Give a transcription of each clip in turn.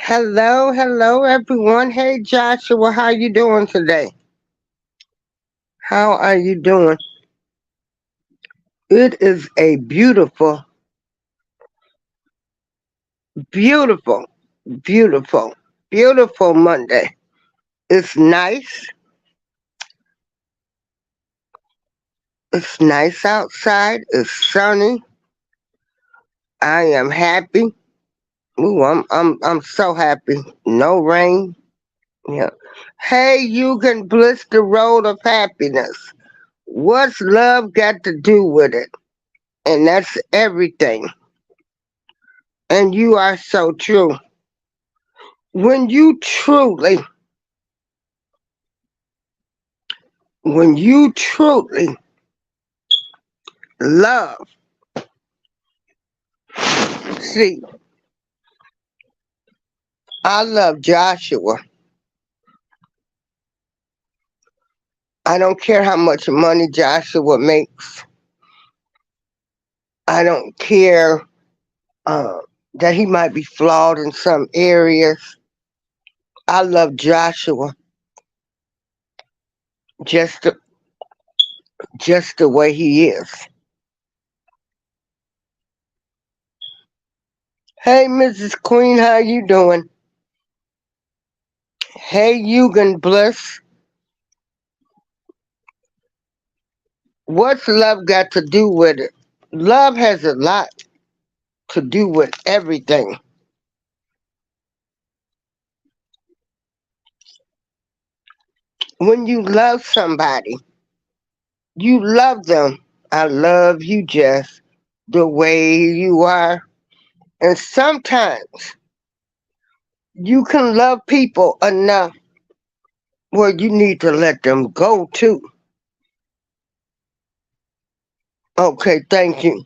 Hello, hello everyone. Hey Joshua, how you doing today? How are you doing? It is a beautiful, beautiful, beautiful, beautiful Monday. It's nice. It's nice outside. It's sunny. I am happy. I'm so happy. No rain. Yeah. Hey, you can bliss the road of happiness. What's love got to do with it? And that's everything. And you are so true. When you truly, when you truly love, see, I love Joshua. I don't care how much money Joshua makes. I don't care uh, that he might be flawed in some areas. I love Joshua just the, just the way he is. Hey, Mrs. Queen, how you doing? Hey, Eugen Bliss. What's love got to do with it? Love has a lot to do with everything. When you love somebody, you love them. I love you just the way you are. And sometimes you can love people enough where you need to let them go too. Okay, thank you.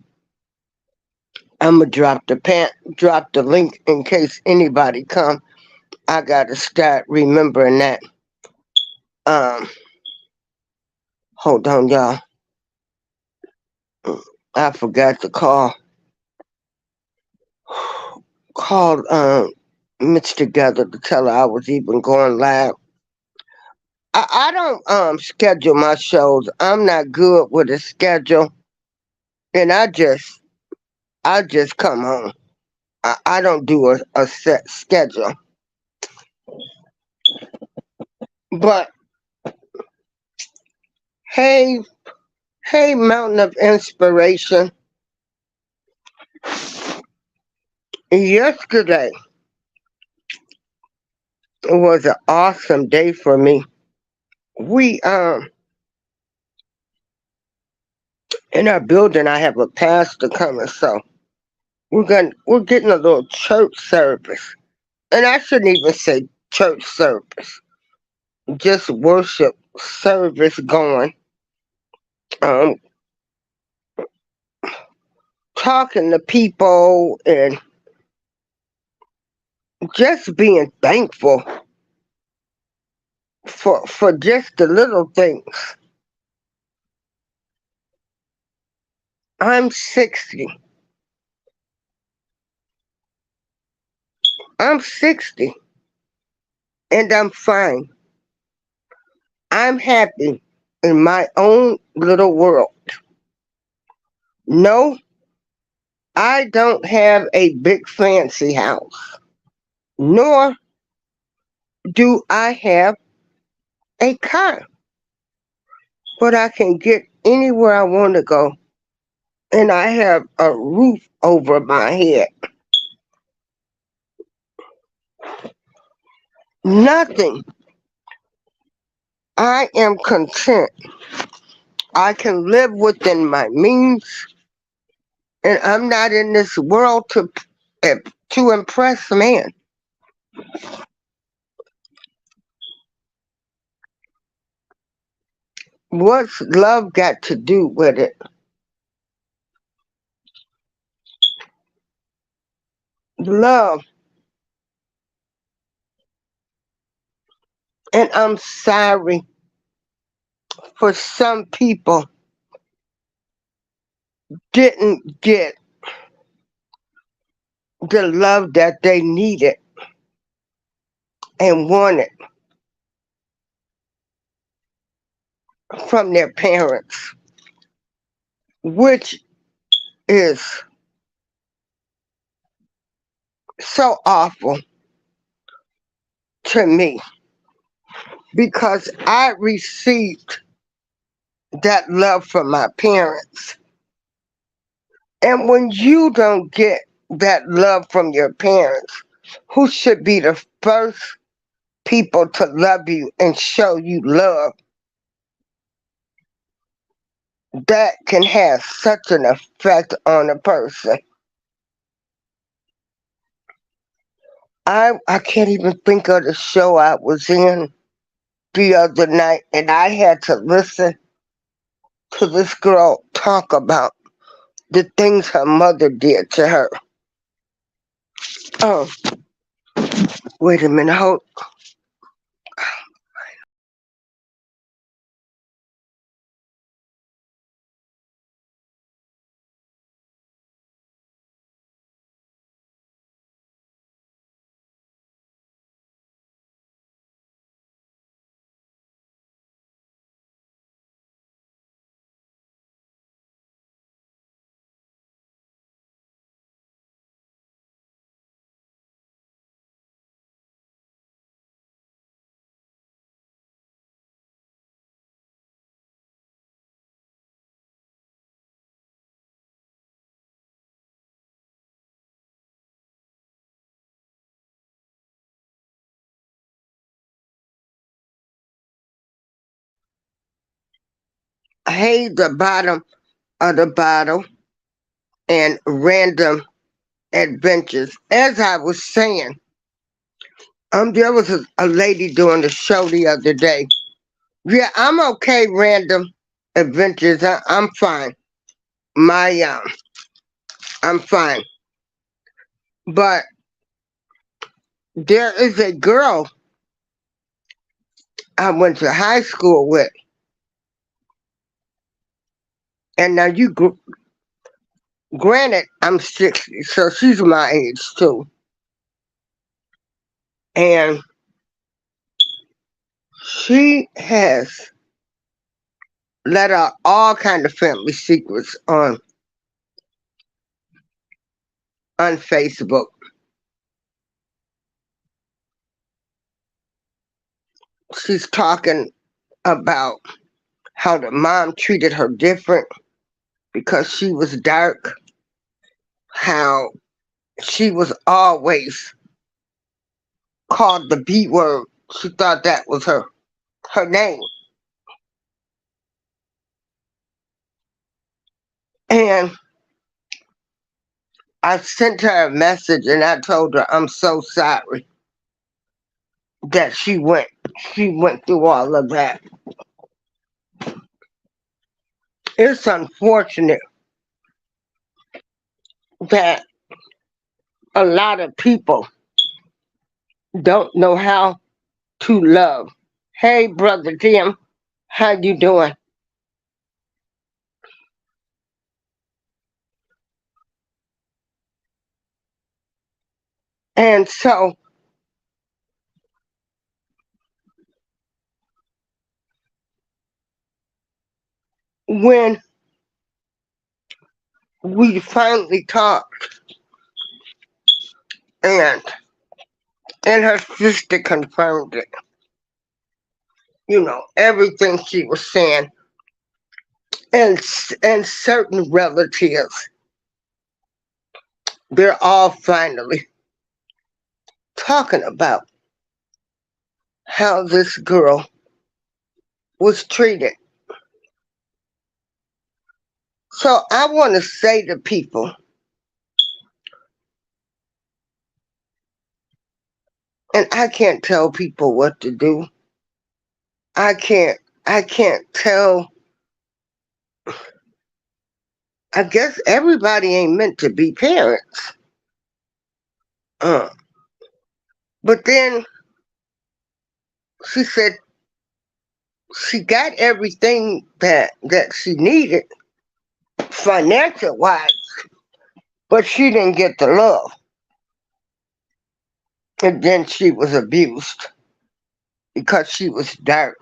I'm gonna drop the link in case anybody come. I gotta start remembering that. Um, hold on, y'all. I forgot to call Mitch together to tell her I was even going live. I don't schedule my shows. I'm not good with a schedule, and I just come home. I don't do a set schedule. But hey, hey, Mountain of Inspiration. Yesterday was an awesome day for me. We in our building I have a pastor coming, so we're getting a little church service. And I shouldn't even say church service. Just worship service going. Um talking to people and just being thankful for just the little things. I'm 60. I'm 60 and I'm fine. I'm happy in my own little world. No, I don't have a big fancy house, nor do I have a car, but I can get anywhere I want to go and I have a roof over my head. Nothing. I am content. I can live within my means, and I'm not in this world eh, to impress man. What's love got to do with it? Love, and I'm sorry for some people didn't get the love that they needed. and wanted from their parents, which is so awful to me because I received that love from my parents. And when you don't get that love from your parents, who should be the first people to love you and show you love, that can have such an effect on a person. I can't even think of the show I was in the other night, and I had to listen to this girl talk about the things her mother did to her. Oh, wait a minute, hold. Hey, the bottom of the bottle and random adventures. As I was saying, there was a lady doing the show the other day. Yeah, I'm okay. Random adventures. I'm fine. My I'm fine. But there is a girl I went to high school with, and now granted, I'm 60, so she's my age too, and she has let out all kind of family secrets on Facebook. She's talking about how the mom treated her different because she was dark, how she was always called the B word. She thought that was her name. And I sent her a message and I told her I'm so sorry that she went through all of that. It's unfortunate that a lot of people don't know how to love. Hey brother Tim, how you doing? And so when we finally talked and her sister confirmed it, everything she was saying, and certain relatives, they're all finally talking about how this girl was treated. So I want to say to people, and I can't tell people what to do. I can't tell. I guess everybody ain't meant to be parents. Uh, but then she said she got everything that she needed financial wise, but she didn't get the love. And then she was abused because she was dark.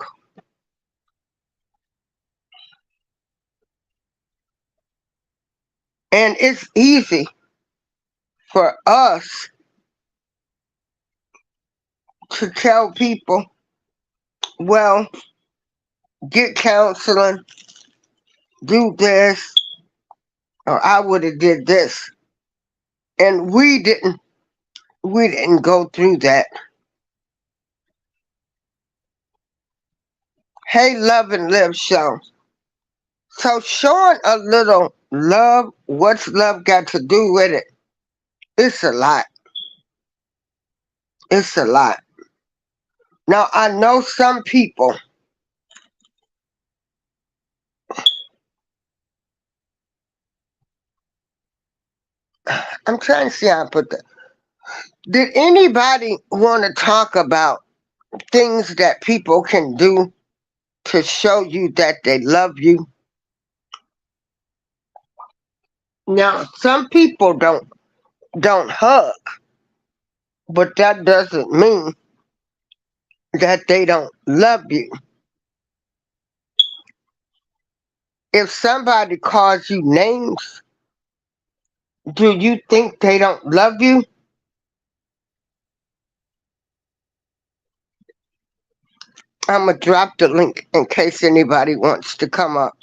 And it's easy for us to tell people, well, get counseling, do this, or I would have did this. And we didn't go through that. Hey, Love and Live show. So showing a little love, what's love got to do with it? It's a lot. It's a lot. Now I know some people. I'm trying to see how I put that. Did anybody want to talk about things that people can do to show you that they love you? Now some people don't hug, but that doesn't mean that they don't love you. If somebody calls you names, do you think they don't love you? I'm gonna drop the link in case anybody wants to come up.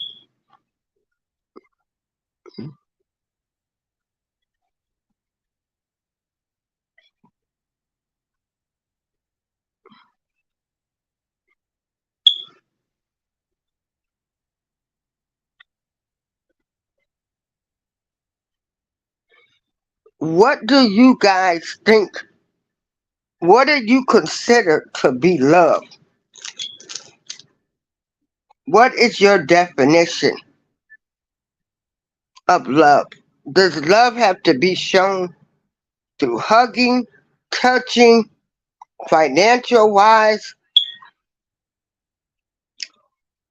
What do you guys think? What do you consider to be love? What is your definition of love? Does love have to be shown through hugging, touching, financial wise?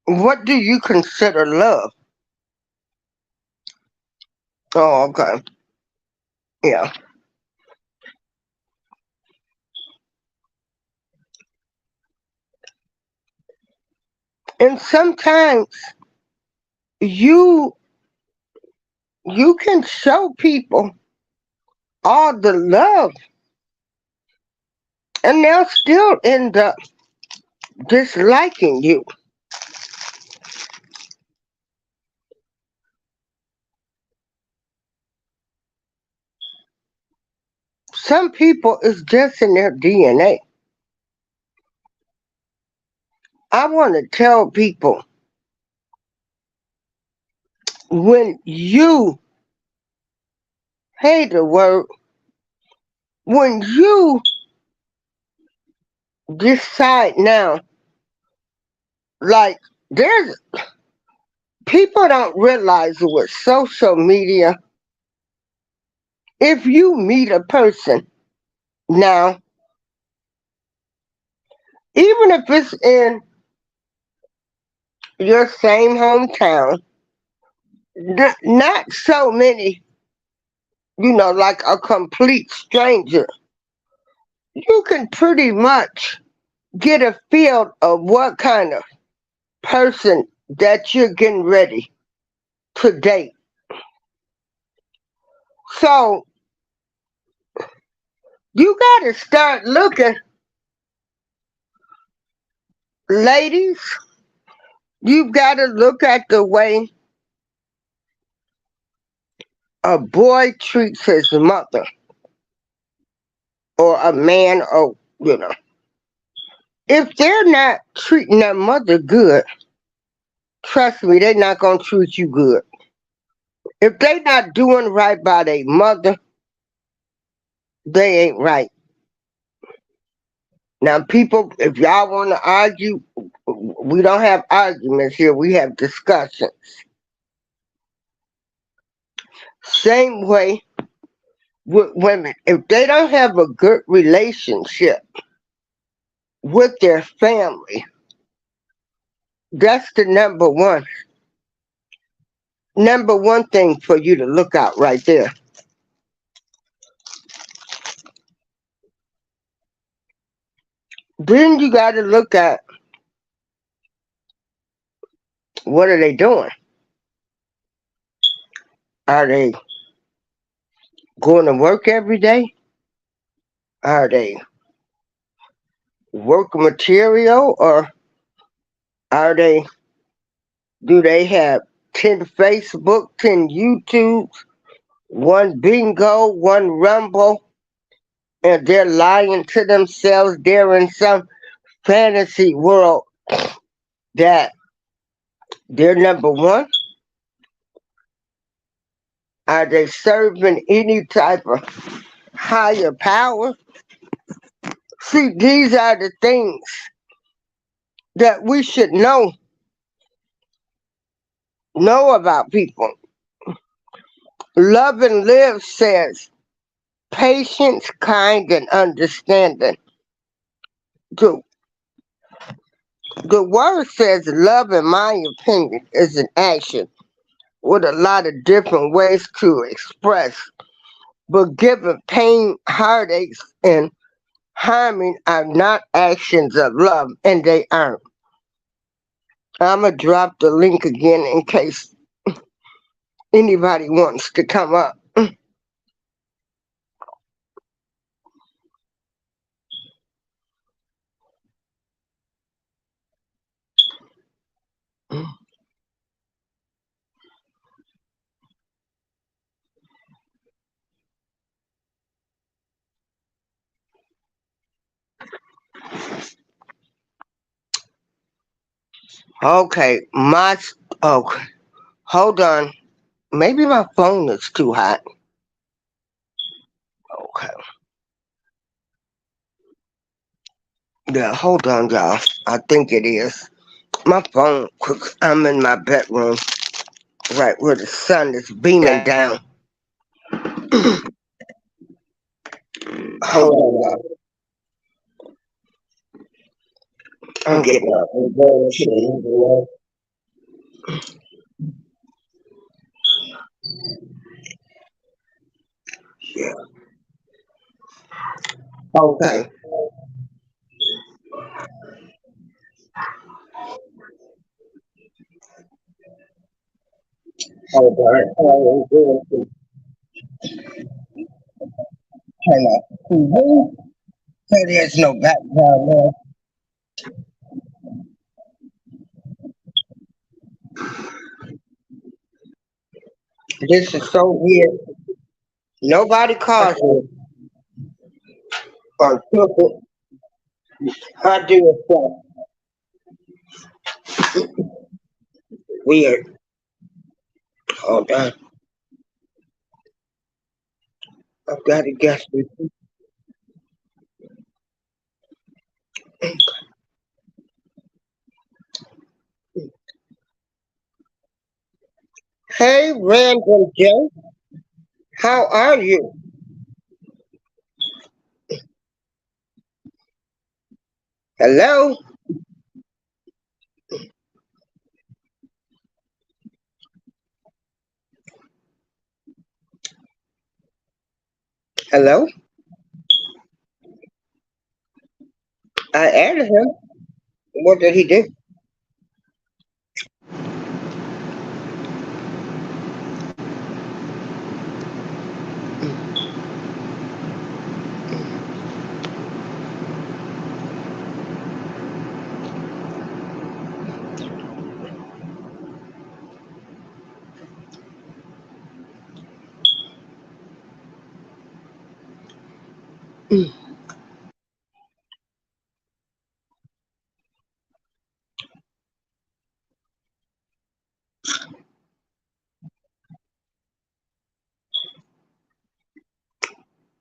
What do you consider love? Oh, okay. Yeah. And sometimes you you can show people all the love and they'll still end up disliking you. Some people it's just in their DNA. I want to tell people when you hate the word, when you decide now, like there's people don't realize it with social media. If you meet a person now, even if it's in your same hometown, not so many, like a complete stranger, you can pretty much get a feel of what kind of person that you're getting ready to date. So you got to start looking, ladies, you've got to look at the way a boy treats his mother or a man or. If they're not treating their mother good, trust me, they're not going to treat you good. If they not doing right by their mother, they ain't right. Now, people, if y'all want to argue, we don't have arguments here. We have discussions. Same way with women. If they don't have a good relationship with their family, that's the number one thing for you to look out right there. Then you got to look at what are they doing? Are they going to work every day? Are they work material or are they do they have 10 Facebook, 10 YouTube, one bingo, one rumble, and they're lying to themselves. They're in some fantasy world that they're number one. Are they serving any type of higher power? See, these are the things that we should know about people. Love and Live says patience, kind, and understanding. The, the word says love, in my opinion, is an action with a lot of different ways to express. But given pain, heartaches, and harming are not actions of love, and they aren't. I'm going to drop the link again in case anybody wants to come up. Okay, oh, hold on. Maybe my phone is too hot. Okay. Yeah, hold on, y'all. I think it is. My phone, I'm in my bedroom, right where the sun is beaming down. Hold on, y'all. I'm getting up. I'm going to the Yeah. Okay. Hold on. I'm going to turn off the TV so there's no background noise. This is so weird. Nobody calls me or took it. I do it so weird. Hold on. I've got to guess this. Hey, Random Joe. How are you? Hello? Hello? I added him. What did he do?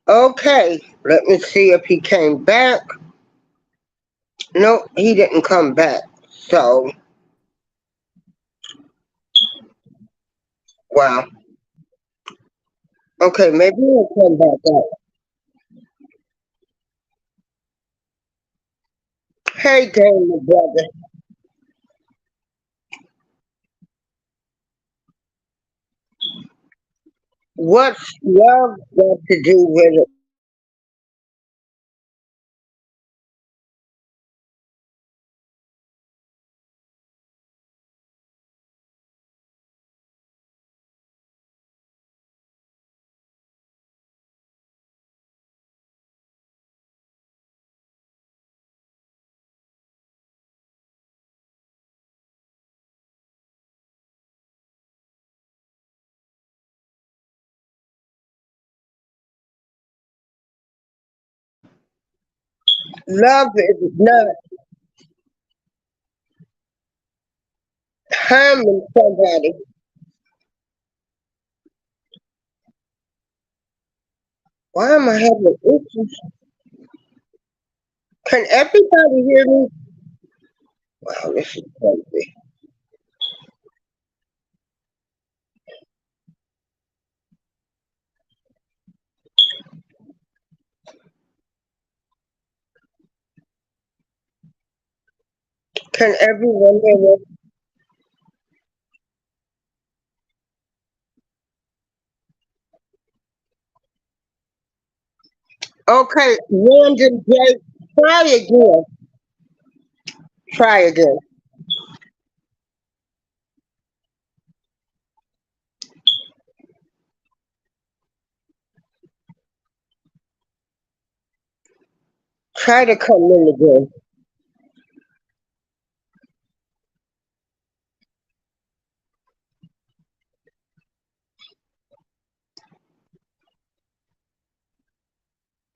Okay, let me see if he came back. No, he didn't come back. So, wow. Okay, maybe he'll come back up. Hey, Daniel, brother. What's love got to do with it? Love is not harming somebody. Why am I having issues? Can everybody hear me? Wow, this is crazy. Can everyone hear me? Okay, random J, try again. Try again. Try to come in again.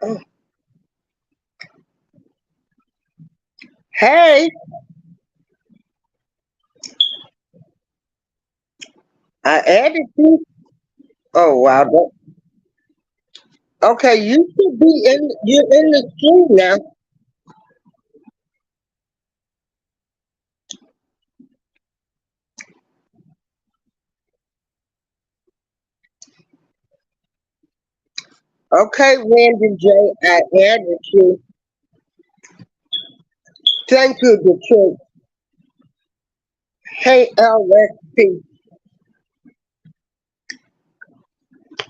Oh, hey, I added you. Oh wow. Okay, you should be in. You're in the stream now. Okay, Randy J, I added you. Thank you, Detroit. Hey, LSP.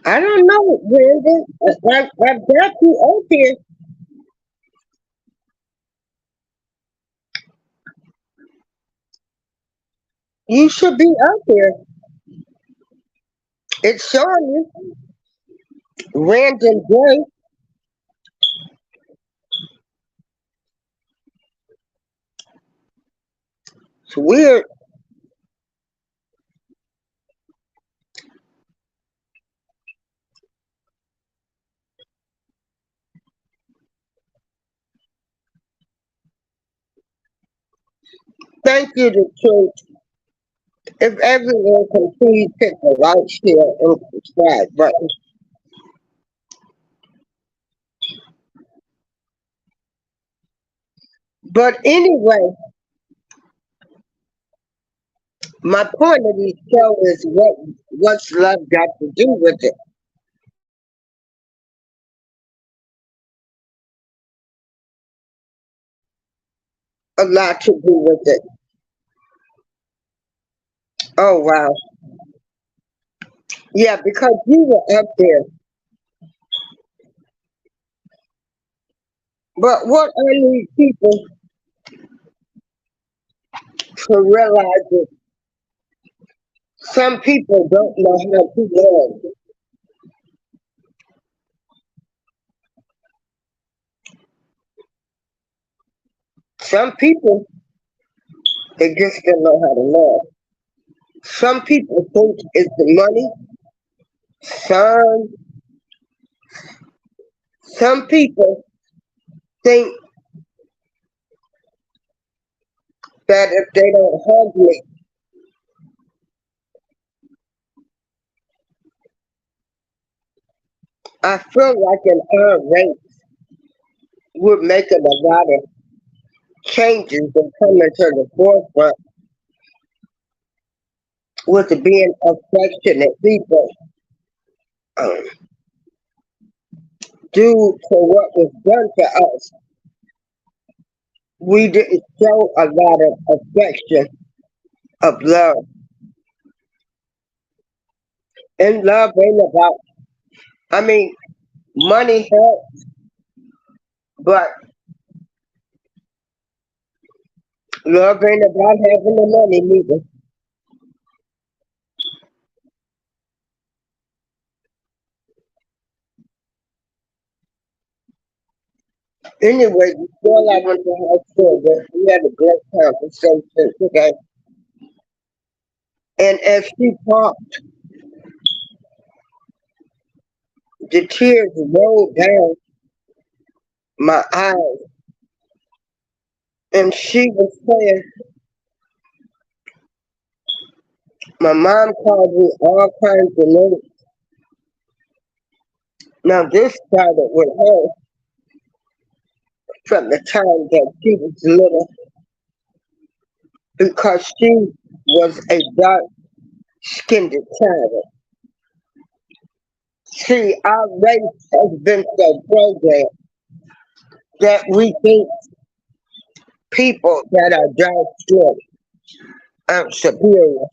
I don't know, Randy. I've got you up here. You should be up here. It's showing you. Random J. It's weird. Thank you, Detroit. If everyone can please hit the like, share, and subscribe button. But anyway, my point of this show is what's love got to do with it? A lot to do with it. Oh wow. Yeah, because you were up there. But what I need people to realize is some people don't know how to love. Some people they just don't know how to love. Some people think it's the money. Some some people think that if they don't hug me, I feel like an arm race would make it a lot of changes and coming to the forefront with being affectionate people um, due to what was done to us. We didn't show a lot of affection, of love. And love ain't about, I mean, money helps, but love ain't about having the money neither. Anyway, before I went to high school, we had a great conversation today. And as she talked, the tears rolled down my eyes. And she was saying, my mom called me all kinds of names. Now this started with her from the time that she was little because she was a dark skinned child. See, our race has been so programmed that we think people that are dark skinned are superior.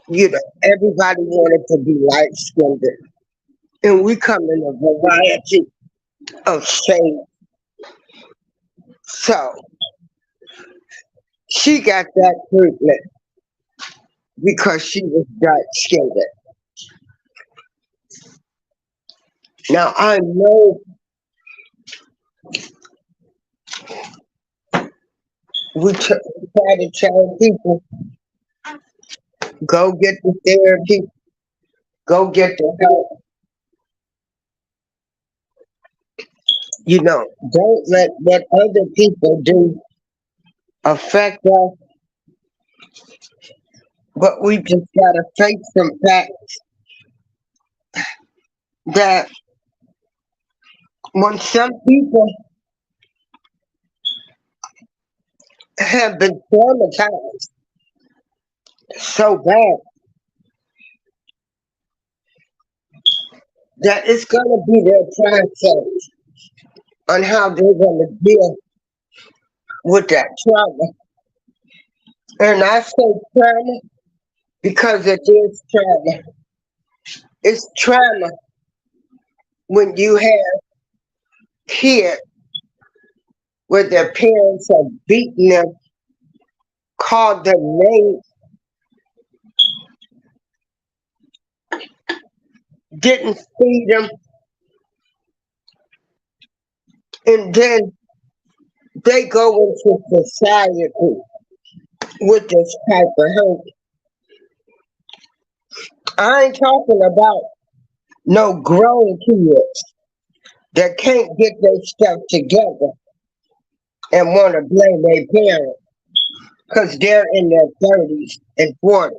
You know, everybody wanted to be light skinned. And we come in a variety of shades. So she got that treatment because she was dark skinned. Now I know try to tell people go get the therapy, go get the help. You know, don't let what other people do affect us, but we just gotta face some facts that when some people have been traumatized so bad that it's gonna be their process on how they're gonna deal with that trauma. And I say trauma because it is trauma. It's trauma when you have kids where their parents have beaten them, called them names, didn't feed them, and then they go into society with this type of hurt. I ain't talking about no grown kids that can't get their stuff together and want to blame their parents because they're in their 30s and 40s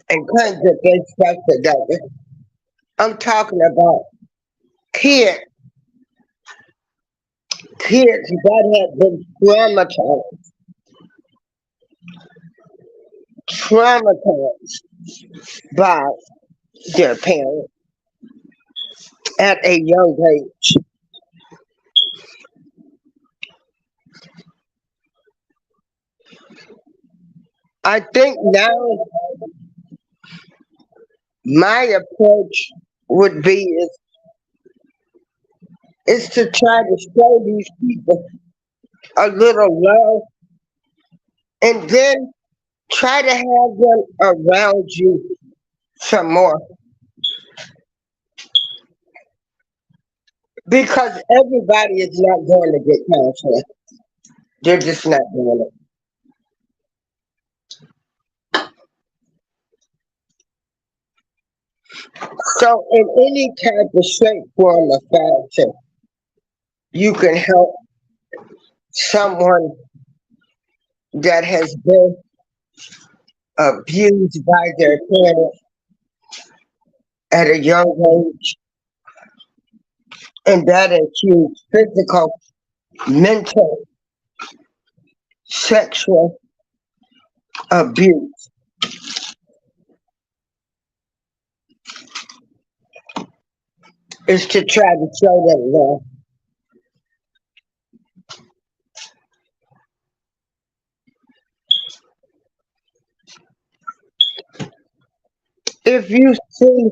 and can't get their stuff together. I'm talking about kids, kids that have been traumatized by their parents at a young age. I think now my approach would be is to try to show these people a little love and then try to have them around you some more because everybody is not going to get counseling. They're just not doing it. So, in any type of shape, form, or fashion, you can help someone that has been abused by their parents at a young age, and that includes physical, mental, sexual abuse. Is to try to show them love. If you see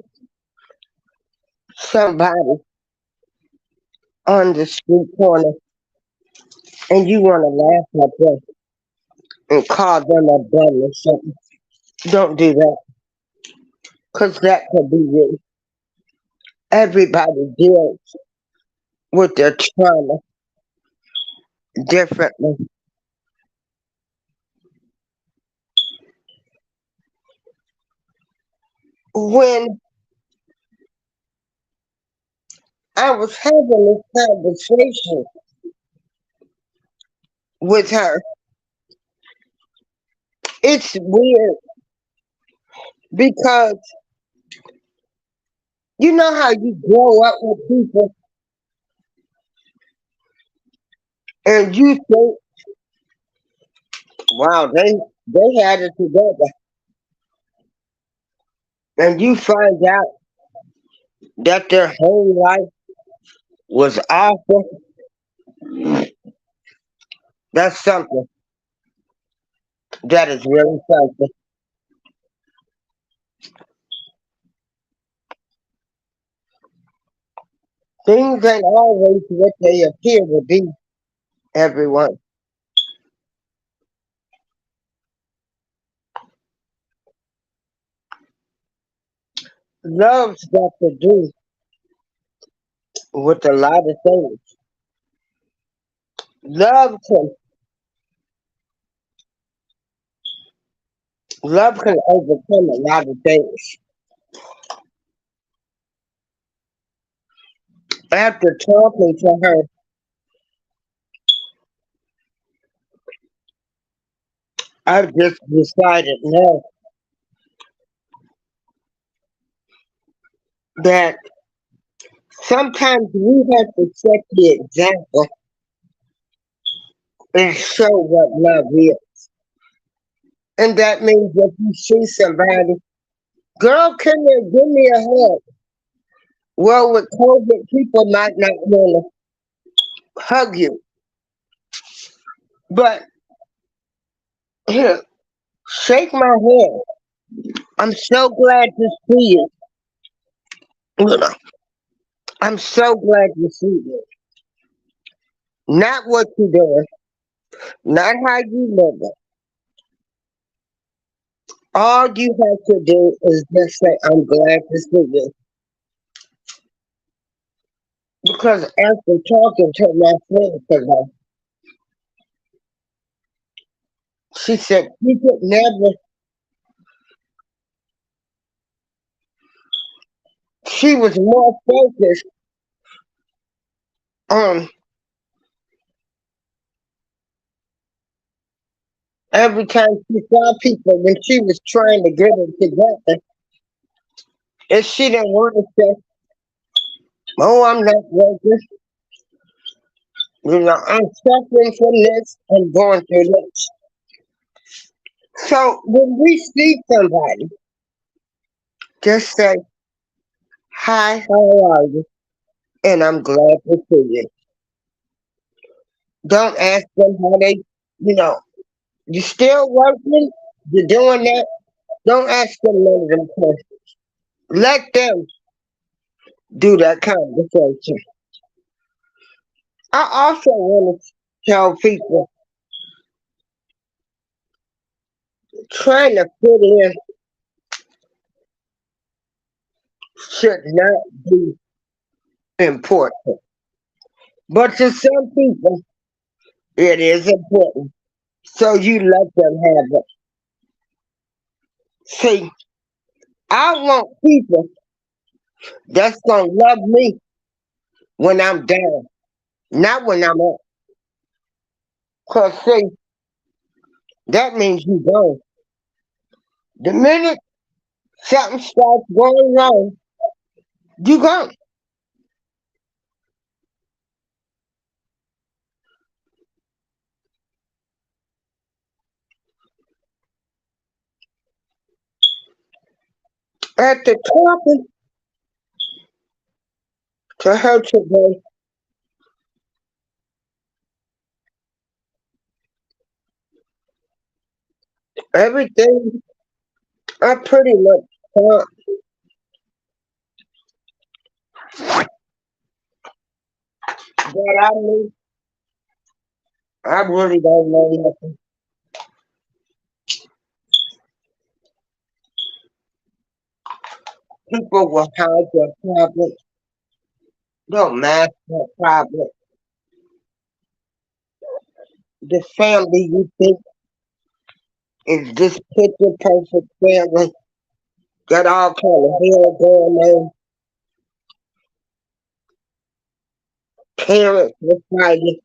somebody on the street corner and you want to laugh at them and call them a bum or something, don't do that because that could be you. Everybody deals with their trauma differently. When I was having this conversation with her. It's weird because you know how you grow up with people and you think, wow, they had it together, and you find out that their whole life was awful. That's something. That is really something. Things ain't always what they appear to be, everyone. Love's got to do with a lot of things. Love can love can overcome a lot of things. After talking to her, I've just decided now that sometimes we have to set the example and show what love is. And that means if you see somebody, girl, come here, give me a hug. Well, with COVID, people might not want to hug you. But here, shake my hand. I'm so glad to see you. You know, I'm so glad to see you. Not what you're doing, not how you live. All you have to do is just say, I'm glad to see you. Because after talking to my friend today, she said she could never, she was more focused on every time she saw people when she was trying to get it together. And she didn't want to say, oh, I'm not working. You know, I'm suffering from this and going through this. So when we see somebody, just say, hi, how are you? And I'm glad to see you. Don't ask them how they, you know, you still working? You doing that? Don't ask them none of them questions. Let them do that conversation. I also want to tell people trying to fit in should not be important. But to some people, it is important. So you let them have it. See, I want people that's going to love me when I'm down, not when I'm up. Because, see, that means you gone. The minute something starts going wrong, you gone. After talking to her today, everything I pretty much thought that I knew, I really don't know nothing. People will hide their problems, don't mask their problems. The family you think is this picture perfect family got all kind of hell going on. Parents were fighting,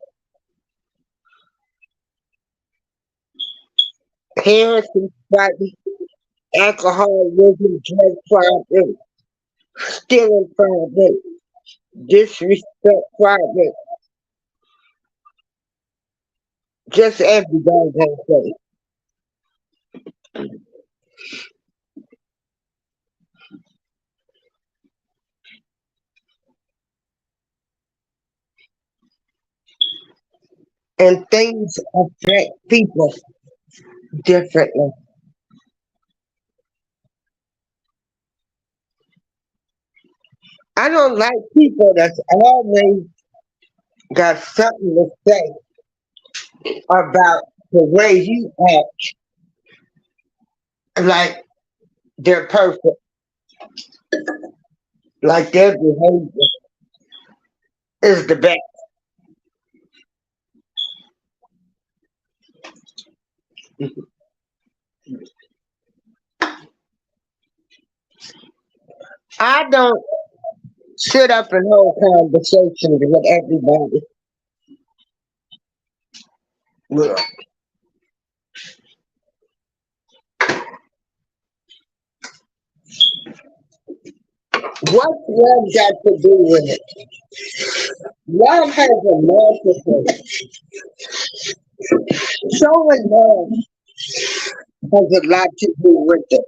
Parents who fighting alcoholism, drug problem, stealing problem, disrespect problem, just every doggone thing. And things affect people differently. I don't like people that's always got something to say about the way you act, like they're perfect, like their behavior is the best. I don't sit up and hold conversations with everybody. Look, what's love got to do with it? Love has a multiple. Showing love has a lot to do with it.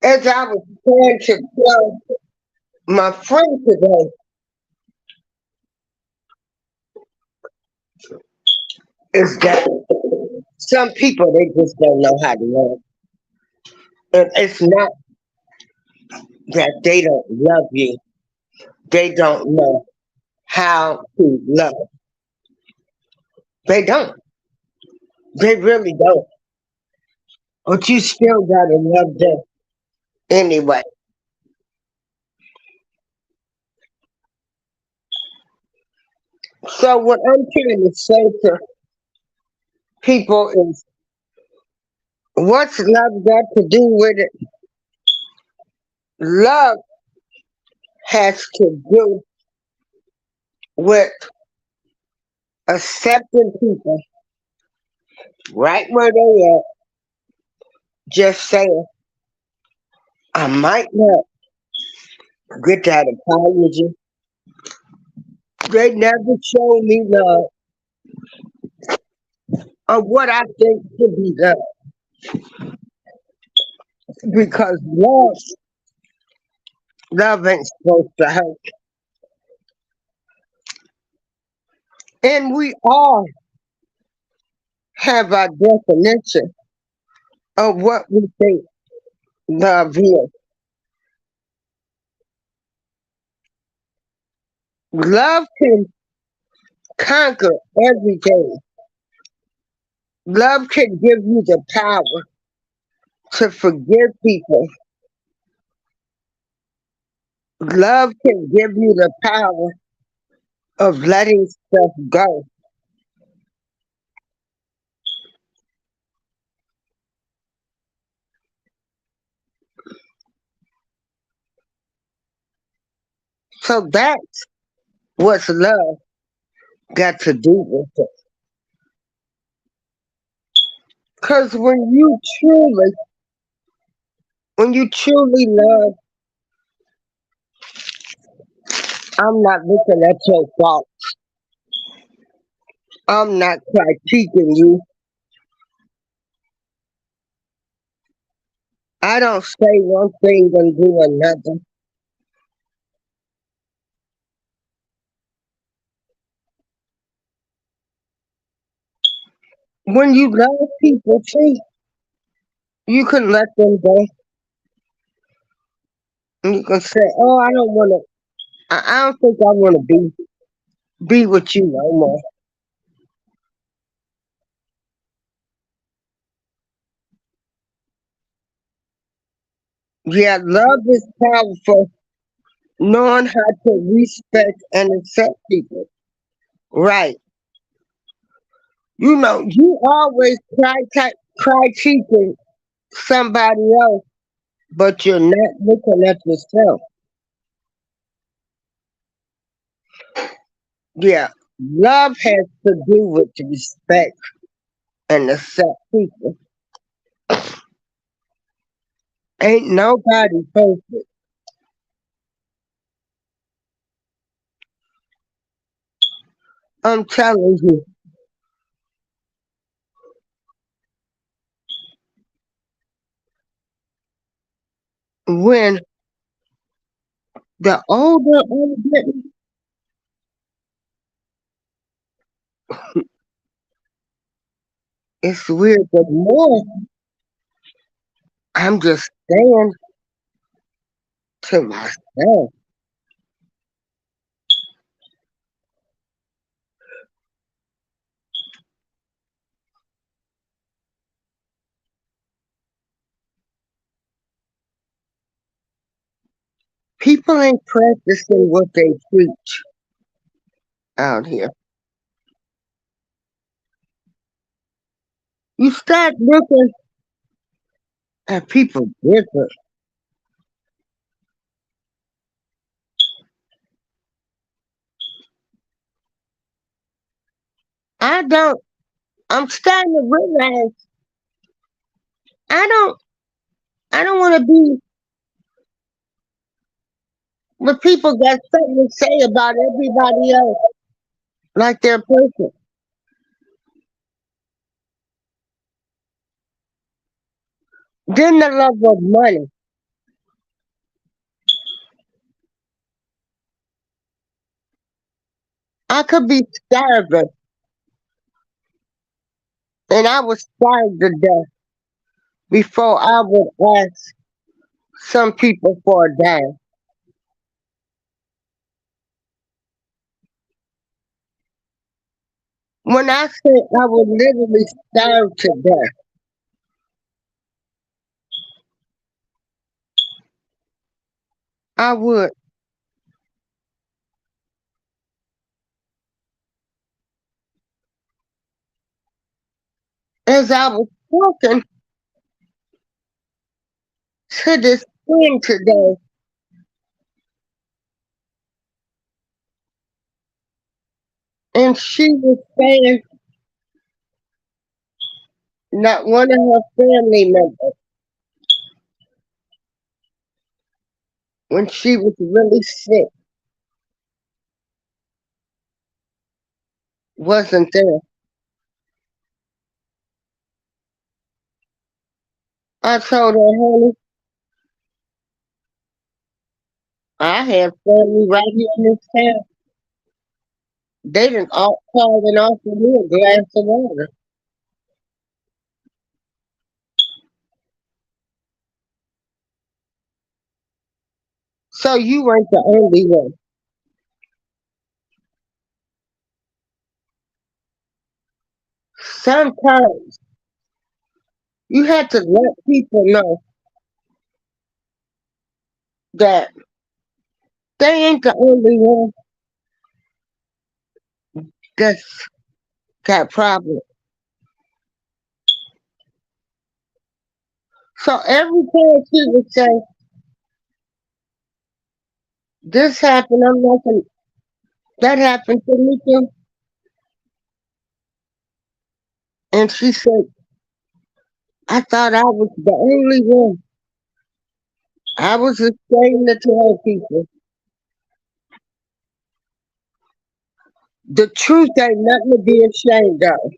As I was trying to tell my friend today, is that some people they just don't know how to love. And it's not that they don't love you. They don't know how to love. They don't. They really don't. But you still gotta love them anyway. So what I'm trying to say to people is what's love got to do with it? Love has to do with accepting people right where they at, just saying, I might not get that apology. They never show me love of what I think should be done. Because love ain't supposed to hurt. And we all have our definition of what we think love is. Love can conquer everything. Love can give you the power to forgive people. Love can give you the power of letting stuff go. So that's what's love got to do with it. Because when you truly love, I'm not looking at your fault. I'm not critiquing you. I don't say one thing and do another. When you love people too, you can let them go. And you can say, "Oh, I don't want to. I don't think I want to be with you no more." Yeah, love is powerful. Knowing how to respect and accept people. Right. You always critiquing somebody else, but you're not looking at yourself. Yeah. Love has to do with respect and accept people. Ain't nobody perfect. I'm telling you, when the older I'm getting, it's weird. The more I'm just saying to myself, people ain't practicing what they preach out here. You start looking at people different. I don't. I'm starting to realize I don't. I don't want to be where people got something to say about everybody else, like they're perfect. Then the love of money. I could be starving, and I was starved to death before I would ask some people for a dime. When I say I would literally starve to death, I would. As I was talking to this friend today, and she was saying not one of her family members, when she was really sick, wasn't there. I told her, honey, I have family right here in this town. They didn't all call and offer me a glass of water. So you weren't the only one. Sometimes you have to let people know that they ain't the only one that's got problems. So every time she would say, this happened, I'm like, that happened to me too. And she said, I thought I was the only one. I was ashamed to tell people. The truth ain't nothing to be ashamed of.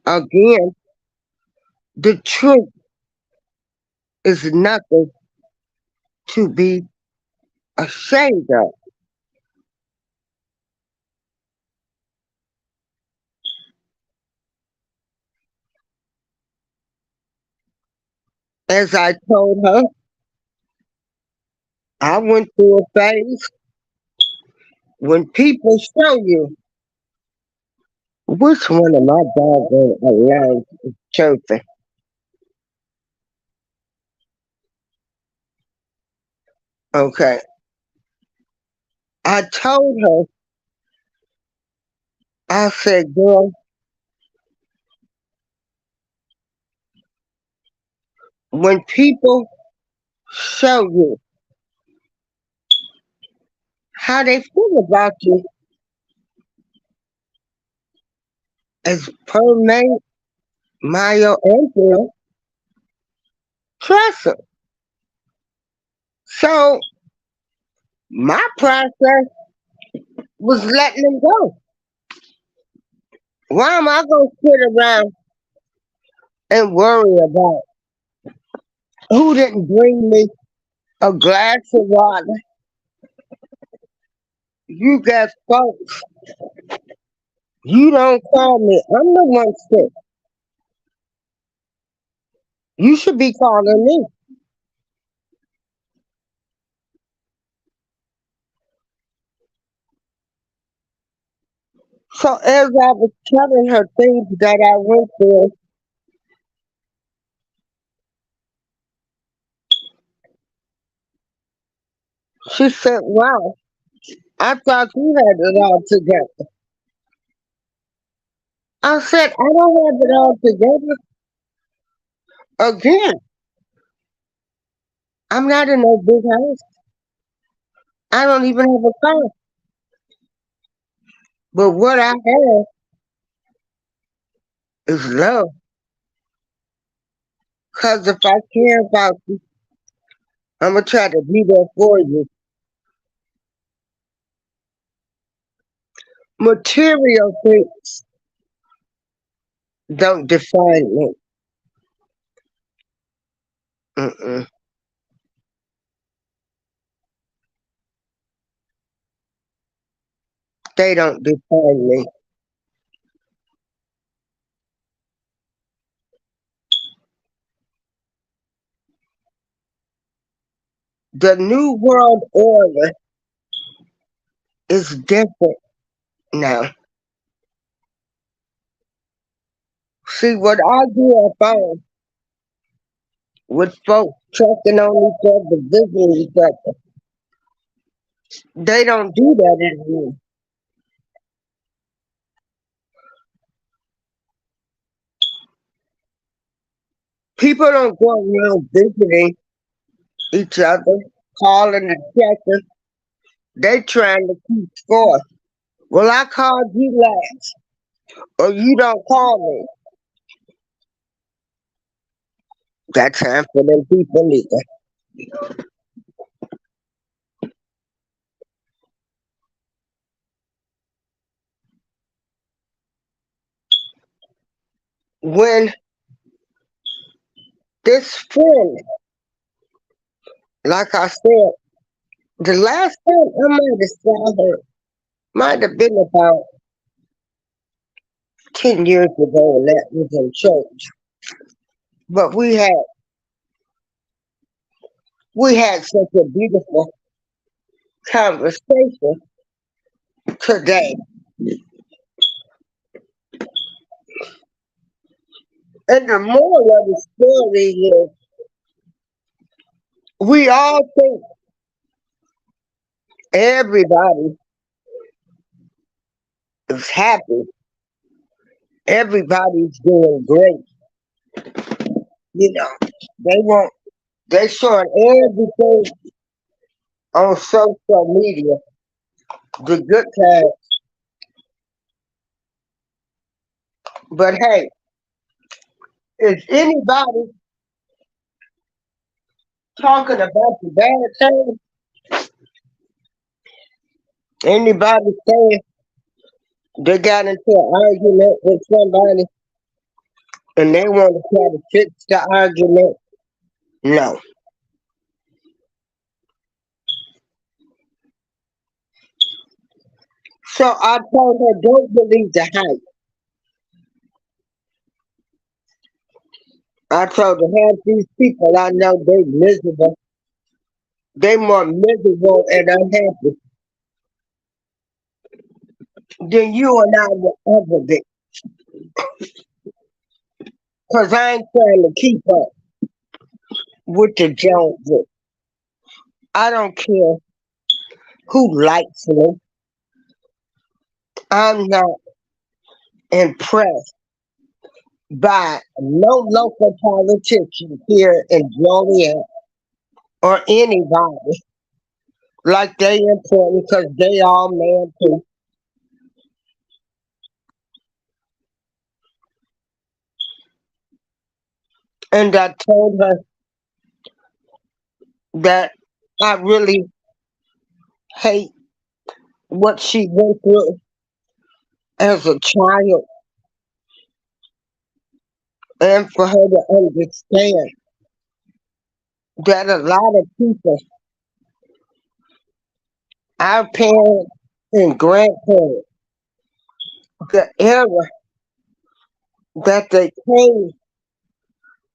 Again, the truth is nothing to be ashamed of. As I told her, I went through a phase when people show you which one of my doggone alarms is chirping. Okay. I told her, I said, girl, when people show you How they feel about you is per May, Mayo, and Bill. Trust them. So my process was letting them go. Why am I gonna sit around and worry about who didn't bring me a glass of water? You got folks. You don't call me. I'm the one sick. You should be calling me. So as I was telling her things that I went through, she said, "Wow, I thought you had it all together." I said, "I don't have it all together. Again, I'm not in no big house. I don't even have a car. But what I have is love. Cause if I care about you, I'm gonna try to be there for you. Material things don't define me. Mm-mm. They don't define me. The new world order is different now. See, what I grew up on with folks checking on each other, visiting each other, they don't do that anymore. People don't go around visiting each other, calling and checking. They trying to keep score. Well, I called you last, or you don't call me. Got time for them people either. When this friend, like I said, the last time I might have saw her might have been about 10 years ago, and that was in church. But we had such a beautiful conversation today. And the moral of the story is we all think everybody is happy. Everybody's doing great. You know, they want they showing everything on social media, the good times. But hey, is anybody talking about the bad times? Anybody saying they got into an argument with somebody and they want to try to fix the argument? No. So I told her, don't believe the hype. I told her, half these people I know, they miserable. They more miserable and unhappy than you and I will ever be. Because I ain't trying to keep up with the Joneses. I don't care who likes me. I'm not impressed by no local politician here in Joliet or anybody like they important because they all man too. And I told her that I really hate what she went through as a child, and for her to understand that a lot of people, our parents and grandparents, the era that they came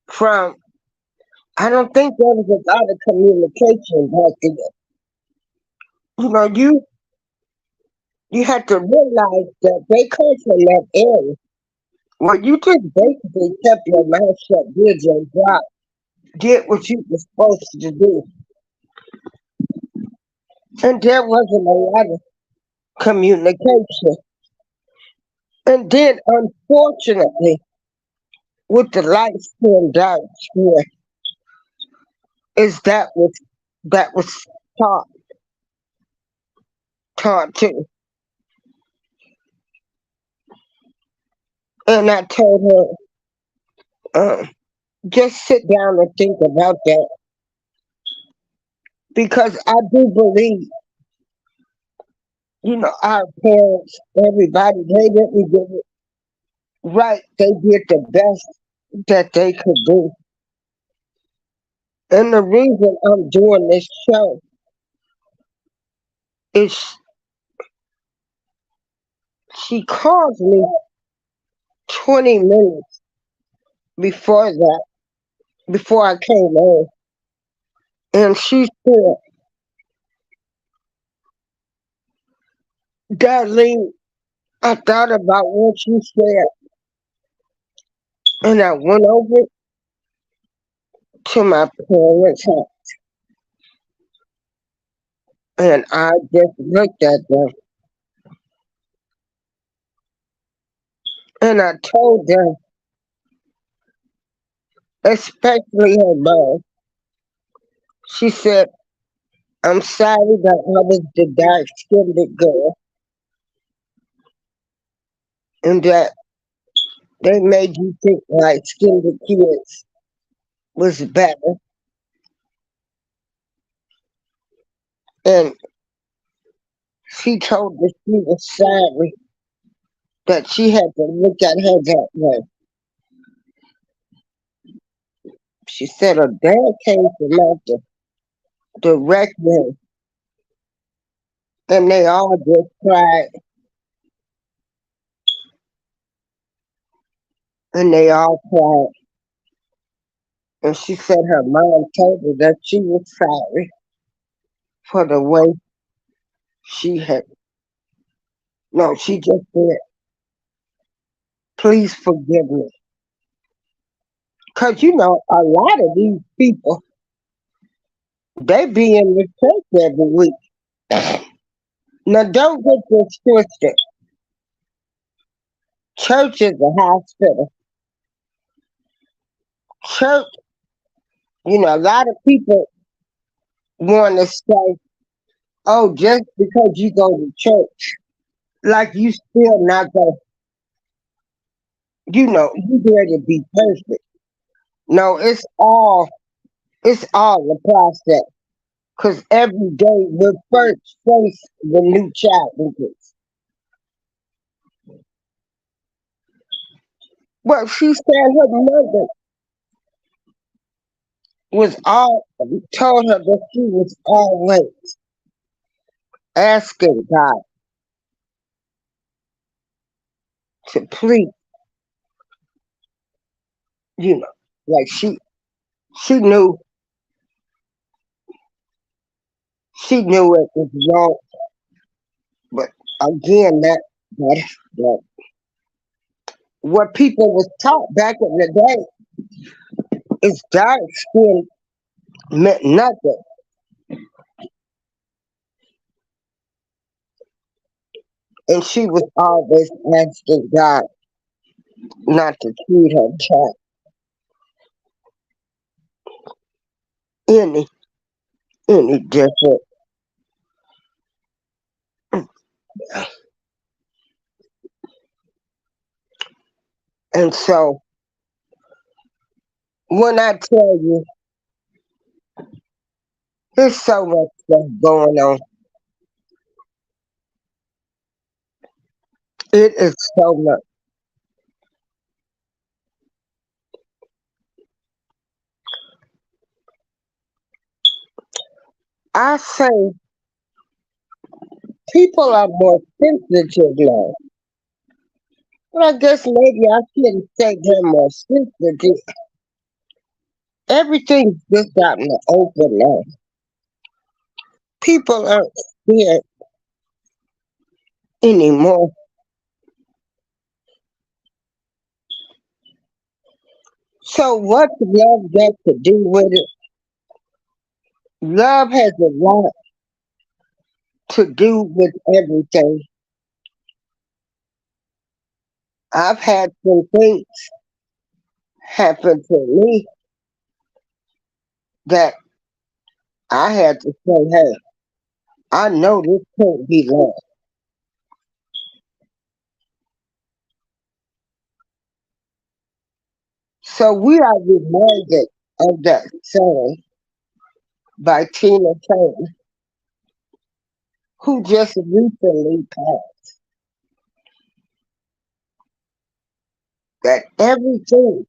from, I don't think there was a lot of communication back then. You know, you had to realize that they come from that area where you just basically kept your mouth shut, did your job, did what you were supposed to do, and there wasn't a lot of communication. And then, unfortunately, with the light skin, dark skin, is that was taught taught too. And I told her, just sit down and think about that because I do believe, our parents, everybody, they didn't get it right. They did the best that they could do. And the reason I'm doing this show is she called me 20 minutes before that, before I came on. And she said, Darlene, I thought about what you said and I went over to my parents' house and I just looked at them and I told them, especially her mom, she said, I'm sorry that I was the dark skinned girl and that they made you think light skinned kids was better. And she told us she was sorry that she had to look at her that way. She said her dad came from out the rec room and they all just cried and they all cried. And she said her mom told her that she was sorry for the way she had. No, she just said, please forgive me. Because, a lot of these people, they be in the church every week. Now, don't get this twisted. Church is a hospital. Church, a lot of people want to say, oh, just because you go to church, like you still not going you there to be perfect. No, it's all the process. Because every day we're first face the new challenges. Well, she said her mother was all told her that she was always asking God to please, you know, like she knew it was wrong, but again, that what people was taught back in the day is dark skin meant nothing, and she was always asking God not to treat her child any any different. And so when I tell you, there's so much stuff going on. It is so much. I say people are more sensitive now. But I guess maybe I shouldn't say they're more sensitive. Everything's just out in the open now. People aren't scared anymore. So what's love got to do with it? Love has a lot to do with everything. I've had some things happen to me that I had to say, hey, I know this can't be love. So we are reminded of that song by Tina Turner, who just recently passed, that everything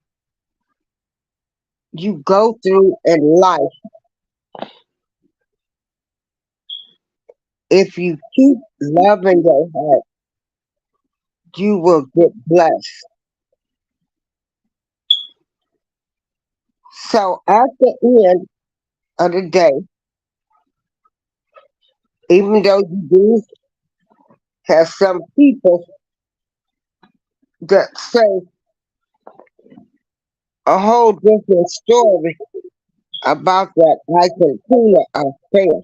you go through in life, if you keep loving your heart, you will get blessed. So at the end of the day, even though you do have some people that say a whole different story about that Argentina affair,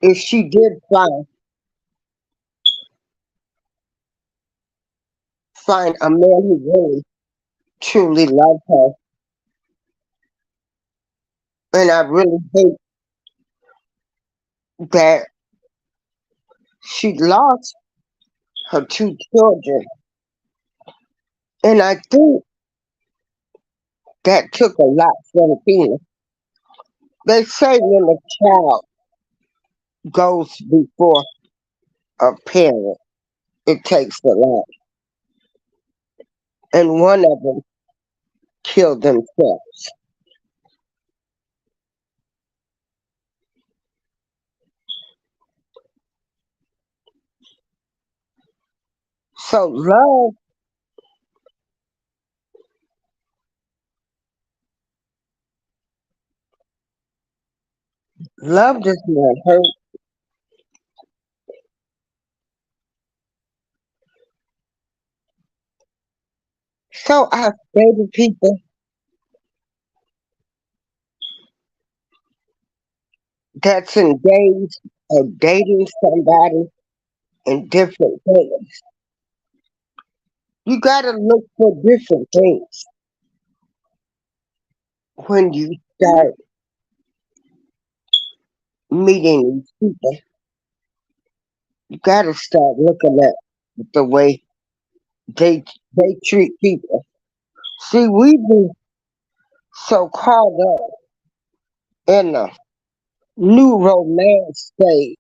if she did find a man who really truly loved her, and I really hate that she lost her two children, and I think that took a lot from Tina. They say when a child goes before a parent, it takes a lot, and one of them killed themselves. So love does not hurt. So I say to people that's engaged or dating somebody in different things, you gotta look for different things when you start meeting these people. You gotta start looking at the way they they treat people. See, we be so caught up in the new romance stage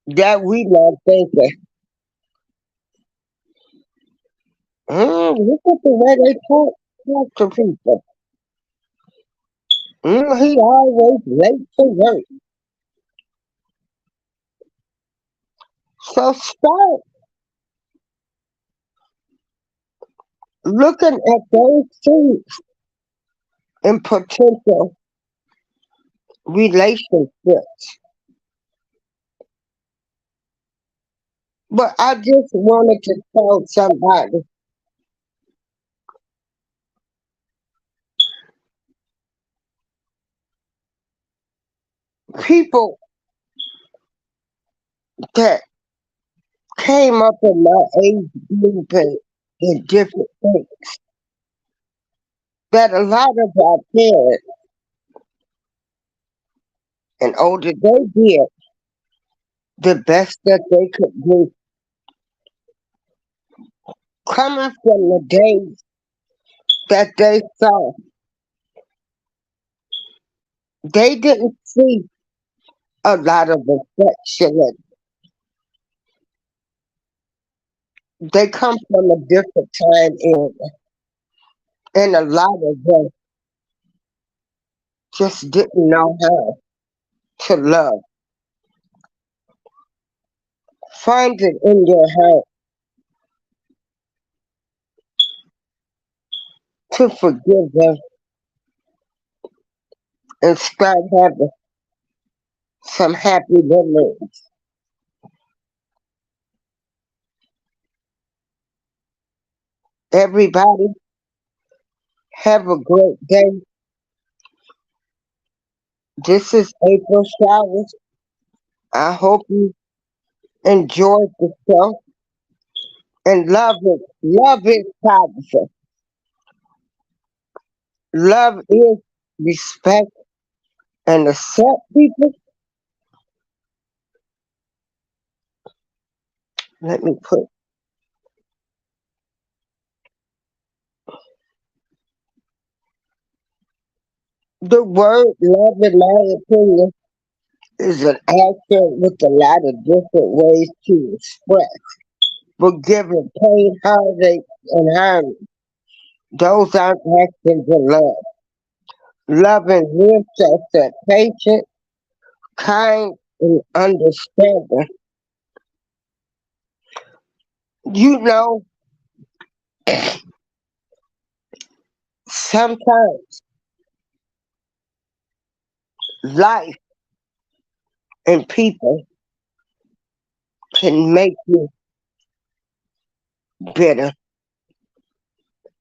that we not thinking, look at the way they talk to people. He always late to work. So start looking at those things in potential relationships. But I just wanted to tell somebody, people that came up in my age group and in different things, that a lot of our parents and older they did, the best that they could do. Coming from the days that they saw, they didn't see a lot of affection. They come from a different time and a lot of them just didn't know how to love. Find it in your heart to forgive them and start having some happy memories. Everybody, have a great day. This is April Showers. I hope you enjoyed the show and love it. Love is powerful. Love is respect and accept people. Let me put the word love, in my opinion, is an action with a lot of different ways to express. Forgiving pain, heartache, and harmony. Those aren't actions of love. Loving himself, that patient, kind, and understanding. You know, sometimes life and people can make you bitter,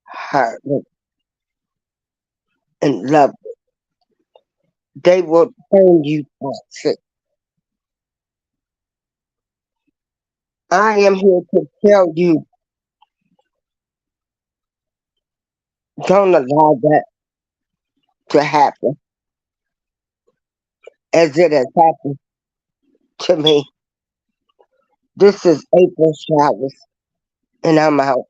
heartless, and love. They will turn you toxic. I am here to tell you, don't allow that to happen as it has happened to me. This is April Showers, and I'm out.